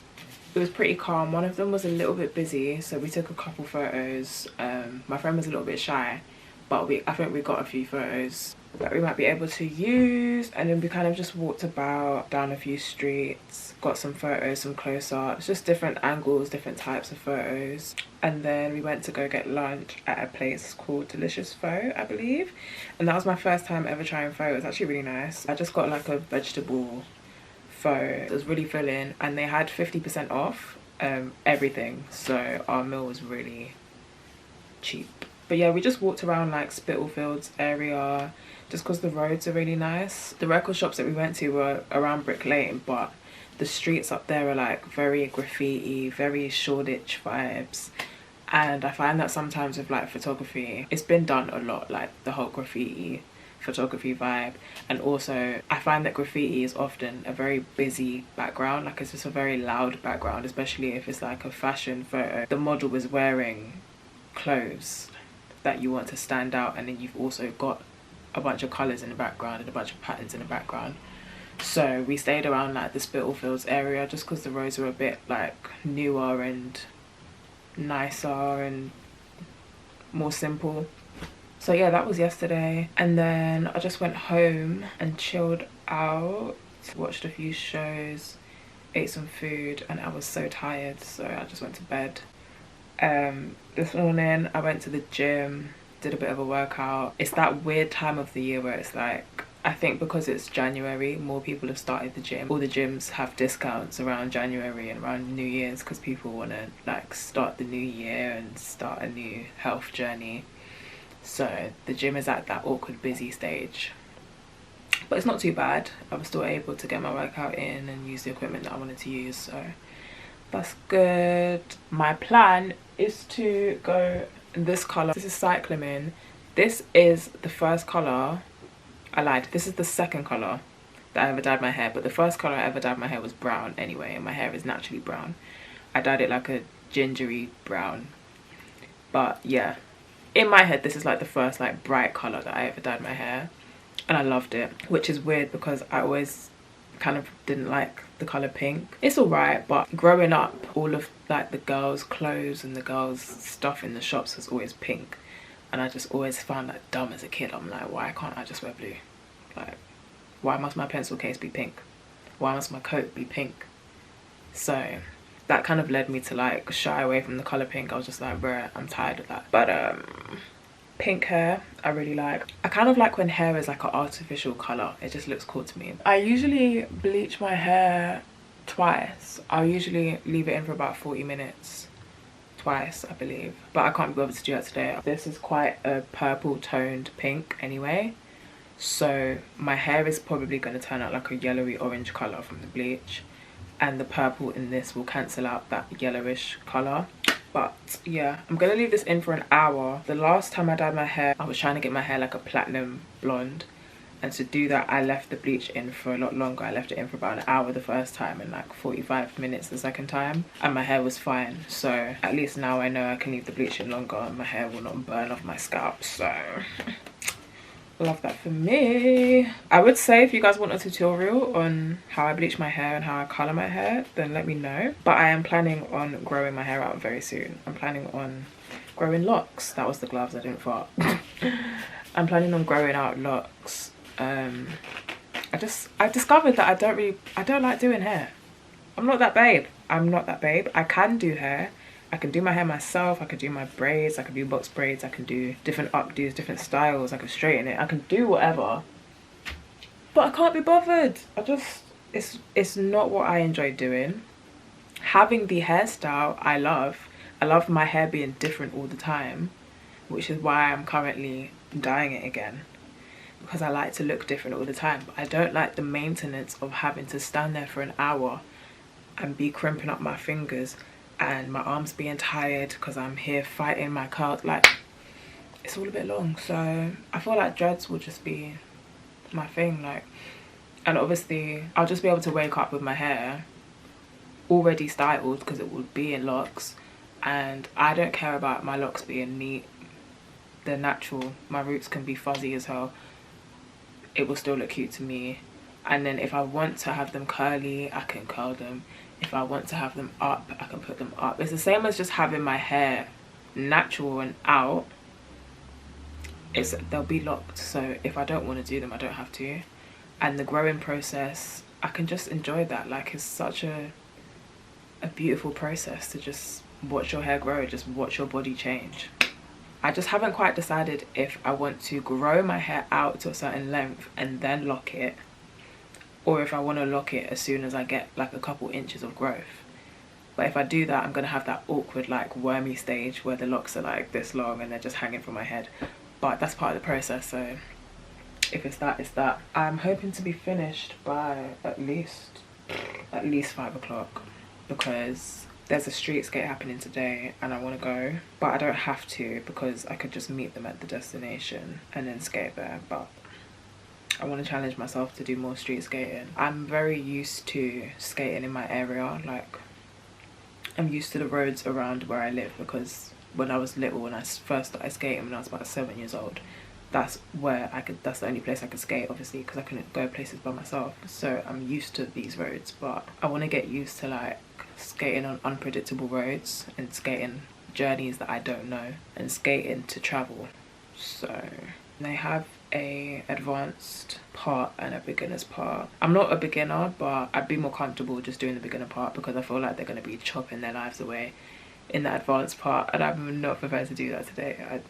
It was pretty calm. One of them was a little bit busy, so we took a couple photos. My friend was a little bit shy, but I think we got a few photos that we might be able to use, and then we kind of just walked about down a few streets, got some photos, some close-ups, just different angles, different types of photos. And then we went to go get lunch at a place called Delicious Pho, I believe, and that was my first time ever trying pho. It was actually really nice. I just got like a vegetable pho. It was really filling, and they had 50% off everything, so our meal was really cheap. But yeah, we just walked around like Spitalfields area just because the roads are really nice. The record shops that we went to were around Brick Lane, but the streets up there are like very graffiti, very Shoreditch vibes. And I find that sometimes with like photography, it's been done a lot, like the whole graffiti photography vibe. And also I find that graffiti is often a very busy background, like it's just a very loud background, especially if it's like a fashion photo. The model was wearing clothes that you want to stand out, and then you've also got a bunch of colours in the background and a bunch of patterns in the background. So we stayed around like the Spitalfields area just because the roads were a bit like newer and nicer and more simple. So yeah, that was yesterday. And then I just went home and chilled out, watched a few shows, ate some food, and I was so tired, so I just went to bed. This morning I went to the gym, did a bit of a workout. It's that weird time of the year where it's like, I think because it's January, more people have started the gym. All the gyms have discounts around January and around New Year's because people want to like start the new year and start a new health journey. So the gym is at that awkward busy stage, but it's not too bad. I was still able to get my workout in and use the equipment that I wanted to use, so that's good. My plan is to go this color. This is cyclamen. This is the first color. I lied, this is the second color that I ever dyed my hair, but the first color I ever dyed my hair was brown anyway, and my hair is naturally brown. I dyed it like a gingery brown, but yeah, in my head this is like the first like bright color that I ever dyed my hair, and I loved it, which is weird because I always kind of didn't like the color pink. It's alright, but growing up all of like the girls' clothes and the girls' stuff in the shops was always pink, and I just always found that dumb as a kid. I'm like, why can't I just wear blue? Like, why must my pencil case be pink? Why must my coat be pink? So that kind of led me to like shy away from the color pink. I was just like, bruh, I'm tired of that. But pink hair I really like. I kind of like when hair is like an artificial color. It just looks cool to me. I usually bleach my hair twice. I'll usually leave it in for about 40 minutes. Twice, I believe. But I can't be bothered to do that today. This is quite a purple toned pink anyway. So my hair is probably going to turn out like a yellowy orange colour from the bleach. And the purple in this will cancel out that yellowish colour. But yeah, I'm going to leave this in for an hour. The last time I dyed my hair, I was trying to get my hair like a platinum blonde. And to do that, I left the bleach in for a lot longer. I left it in for about an hour the first time and like 45 minutes the second time. And my hair was fine. So at least now I know I can leave the bleach in longer and my hair will not burn off my scalp. So love that for me. I would say if you guys want a tutorial on how I bleach my hair and how I colour my hair, then let me know. But I am planning on growing my hair out very soon. I'm planning on growing locks. That was the gloves, I didn't fart. I'm planning on growing out locks. I discovered that I don't like doing hair. I'm not that babe. I'm not that babe. I can do hair. I can do my hair myself. I can do my braids. I can do box braids. I can do different updos, different styles. I can straighten it. I can do whatever. But I can't be bothered. It's not what I enjoy doing. Having the hairstyle I love. I love my hair being different all the time, which is why I'm currently dyeing it again. Because I like to look different all the time. But I don't like the maintenance of having to stand there for an hour and be crimping up my fingers and my arms being tired because I'm here fighting my curls. Like, it's all a bit long. So I feel like dreads will just be my thing. Like, and obviously I'll just be able to wake up with my hair already styled because it will be in locks. And I don't care about my locks being neat. They're natural. My roots can be fuzzy as hell. It will still look cute to me. And then if I want to have them curly, I can curl them. If I want to have them up, I can put them up. It's the same as just having my hair natural and out. They'll be locked. So if I don't want to do them, I don't have to. And the growing process, I can just enjoy that. Like, it's such a beautiful process to just watch your hair grow, just watch your body change. I just haven't quite decided if I want to grow my hair out to a certain length and then lock it, or if I want to lock it as soon as I get like a couple inches of growth. But if I do that, I'm going to have that awkward like wormy stage where the locks are like this long and they're just hanging from my head. But that's part of the process, so if it's that, it's that. I'm hoping to be finished by at least 5 o'clock because there's a street skate happening today and I want to go, but I don't have to because I could just meet them at the destination and then skate there. But I want to challenge myself to do more street skating. I'm very used to skating in my area. Like, I'm used to the roads around where I live because when I was little, when I first started skating when I was about 7 years old, that's the only place I could skate, obviously, because I couldn't go places by myself. So I'm used to these roads, but I want to get used to like skating on unpredictable roads and skating journeys that I don't know and skating to travel. So they have a advanced part and a beginner's part. I'm not a beginner, but I'd be more comfortable just doing the beginner part because I feel like they're going to be chopping their lives away in the advanced part and I'm not prepared to do that today.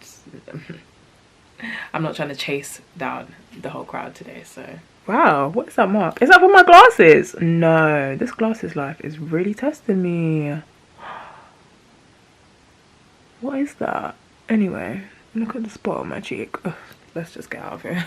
I'm not trying to chase down the whole crowd today. So wow, what is that mark? Is that for my glasses? No, this glasses life is really testing me. What is that? Anyway, look at the spot on my cheek. Ugh, let's just get out of here.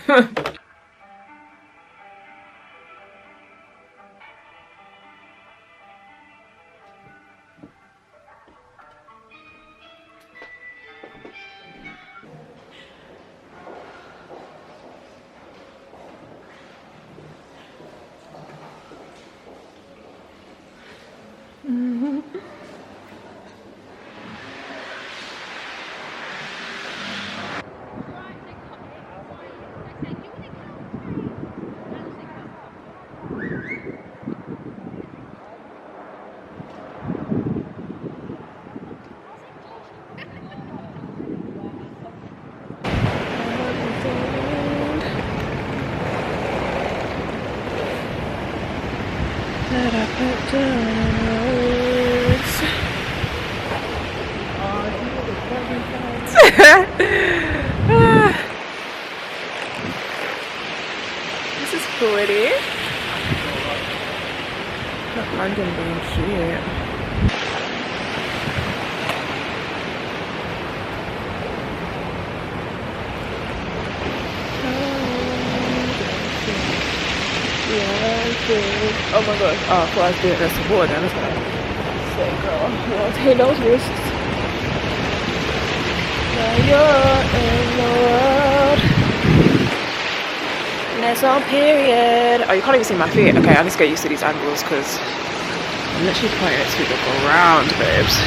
This is pretty. Not London being cute. Oh my gosh. Oh, I thought I was doing this water then. That's what I say, girl. Well, take those risks. Now you're in the world. Next on period. Oh, you can't even see my feet. Okay, I need to get used to these angles because I'm literally pointing it to the ground, babes.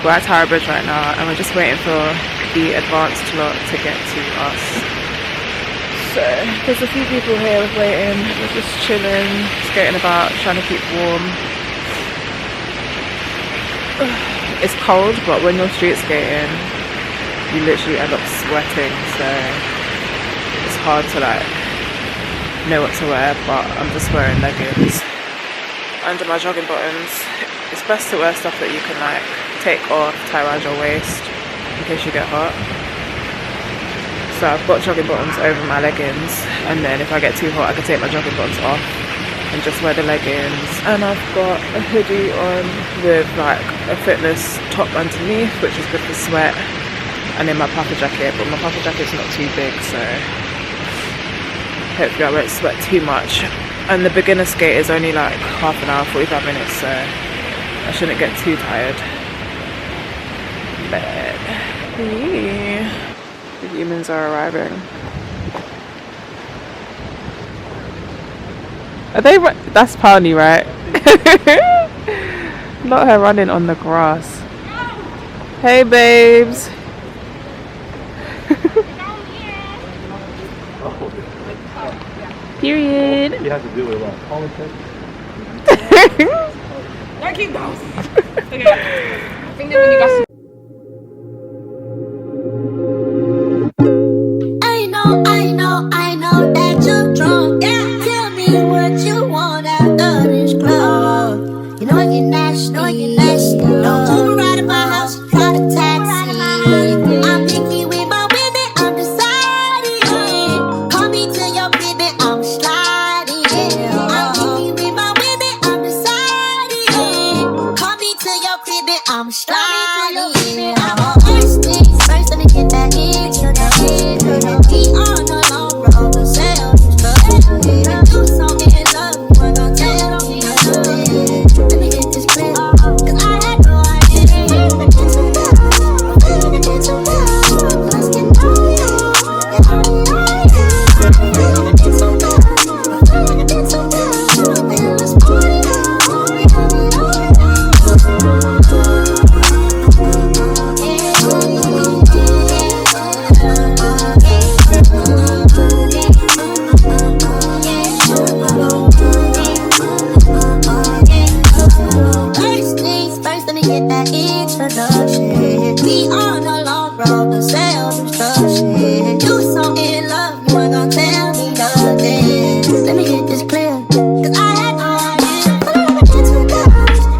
We're at Tower Bridge right now and we're just waiting for the advanced lot to get to us. So there's a few people here waiting. We're just chilling, skating about, trying to keep warm. It's cold, but when you're street skating you literally end up sweating, so it's hard to like know what to wear, but I'm just wearing leggings under my jogging bottoms. It's best to wear stuff that you can like take off, tie around your waist in case you get hot. So I've got jogging bottoms over my leggings, and then if I get too hot I can take my jogging bottoms off and just wear the leggings. And I've got a hoodie on with like a fitness top underneath, which is good for sweat, and then my puffer jacket, but my puffer jacket's not too big, so hopefully I won't sweat too much. And the beginner skate is only like half an hour, 45 minutes, so I shouldn't get too tired. But yeah, the humans are arriving. Are they? That's Pawnee, right? Not her running on the grass. Hey, babes. Period. You have to do it like politics. Don't keep those. Okay. I think that when you got I know that you're drunk. Yeah. Tell me what you want after this club. You know you're nasty. Don't come right in my house, try to taxi. I'm picky with my women, I'm deciding. Call me to your crib and I'm sliding. I'm picky with my women, I'm deciding. Call me to your crib and I'm sliding. First things first, let me get that intro. We on the long road to sell. Do something in love, we're gonna tell me. Let me get this clear, 'cause I had no idea. Let's get to know you. Let's party First things first, let me get that introduction. We on a long road to self-destruction. Do something in love, you ain't gonna tell me nothing. Let me get this clear, 'cause I had no idea.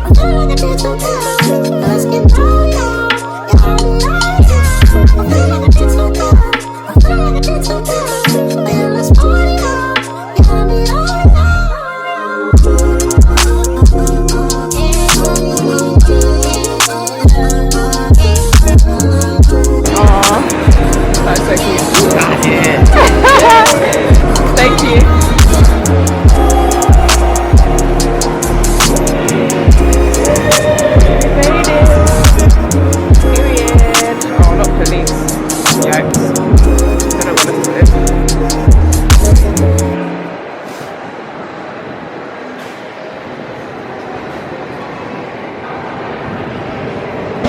I'm trying to get too good. Let's get to know you. I'm trying to get too good. Man, let's party That's so cute. Got it. Thank you. Made it. Period. Oh, not police. Yikes. I don't want to live.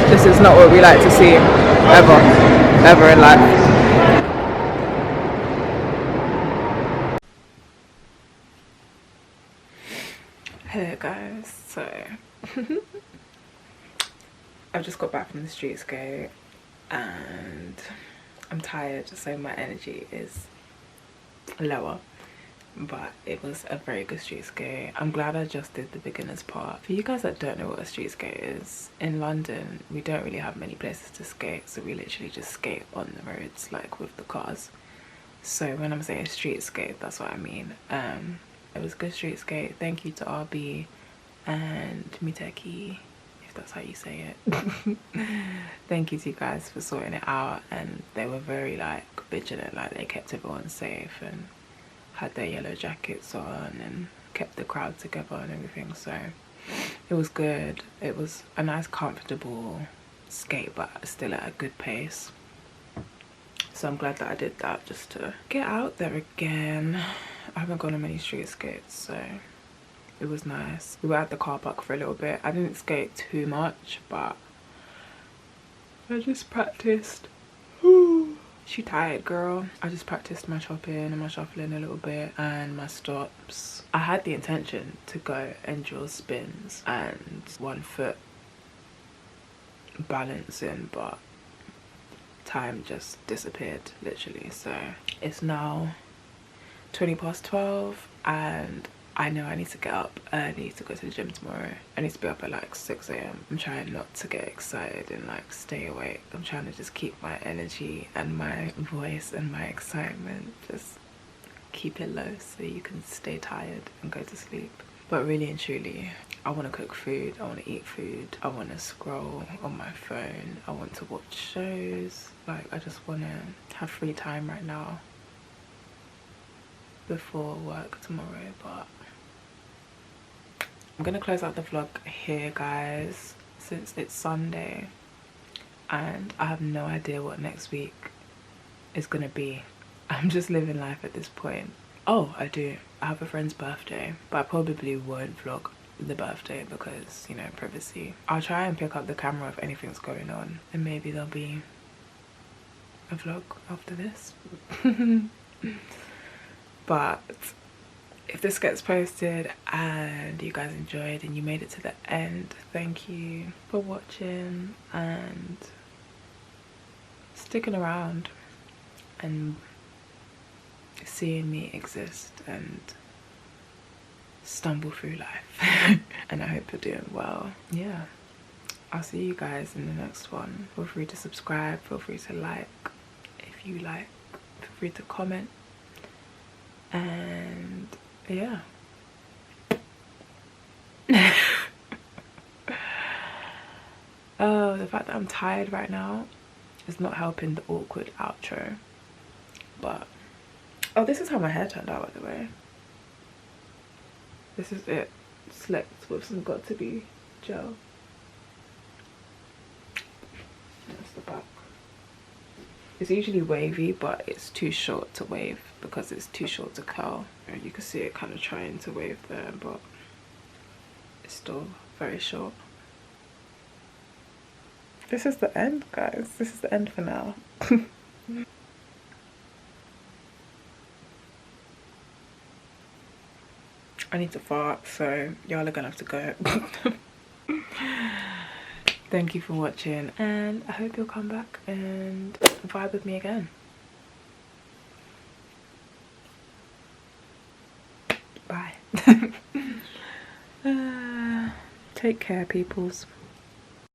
This is not what we like to see ever in life. Hello guys, so I've just got back from the street skate and I'm tired, so my energy is lower. But it was a very good street skate. I'm glad I just did the beginners part. For you guys that don't know what a street skate is, in London we don't really have many places to skate, so we literally just skate on the roads, like with the cars. So when I'm saying street skate, that's what I mean. It was a good street skate. Thank you to RB and Miteki, if that's how you say it. Thank you to you guys for sorting it out, and they were very like vigilant, like they kept everyone safe and had their yellow jackets on and kept the crowd together and everything. So it was good. It was a nice comfortable skate, but still at a good pace. So I'm glad that I did that just to get out there again. I haven't gone on many street skates, so it was nice. We were at the car park for a little bit. I didn't skate too much, but I just practiced. She tired, girl. I just practiced my chopping and my shuffling a little bit and my stops. I had the intention to go and drill spins and 1 foot balancing, but time just disappeared literally. So it's now 12:20 and I know I need to get up early to go to the gym tomorrow. I need to be up at like 6 AM. I'm trying not to get excited and like stay awake. I'm trying to just keep my energy and my voice and my excitement, just keep it low so you can stay tired and go to sleep. But really and truly, I want to cook food, I want to eat food, I want to scroll on my phone, I want to watch shows. Like, I just want to have free time right now before work tomorrow. But I'm gonna close out the vlog here, guys, since it's Sunday and I have no idea what next week is gonna be. I'm just living life at this point. Oh, I do. I have a friend's birthday, but I probably won't vlog the birthday because, you know, privacy. I'll try and pick up the camera if anything's going on, and maybe there'll be a vlog after this. But if this gets posted and you guys enjoyed and you made it to the end, thank you for watching and sticking around and seeing me exist and stumble through life. And I hope you're doing well. Yeah, I'll see you guys in the next one. Feel free to subscribe, feel free to like if you like, feel free to comment, and yeah. Oh, the fact that I'm tired right now is not helping the awkward outro. But oh, this is how my hair turned out, by the way. This is it, slicked with some got to be gel. That's the back. It's usually wavy, but it's too short to wave because it's too short to curl. And you can see it kind of trying to wave there, but it's still very short. This is the end, guys. This is the end for now. I need to fart, so y'all are gonna have to go. Thank you for watching, and I hope you'll come back and vibe with me again. Bye. Take care, peoples.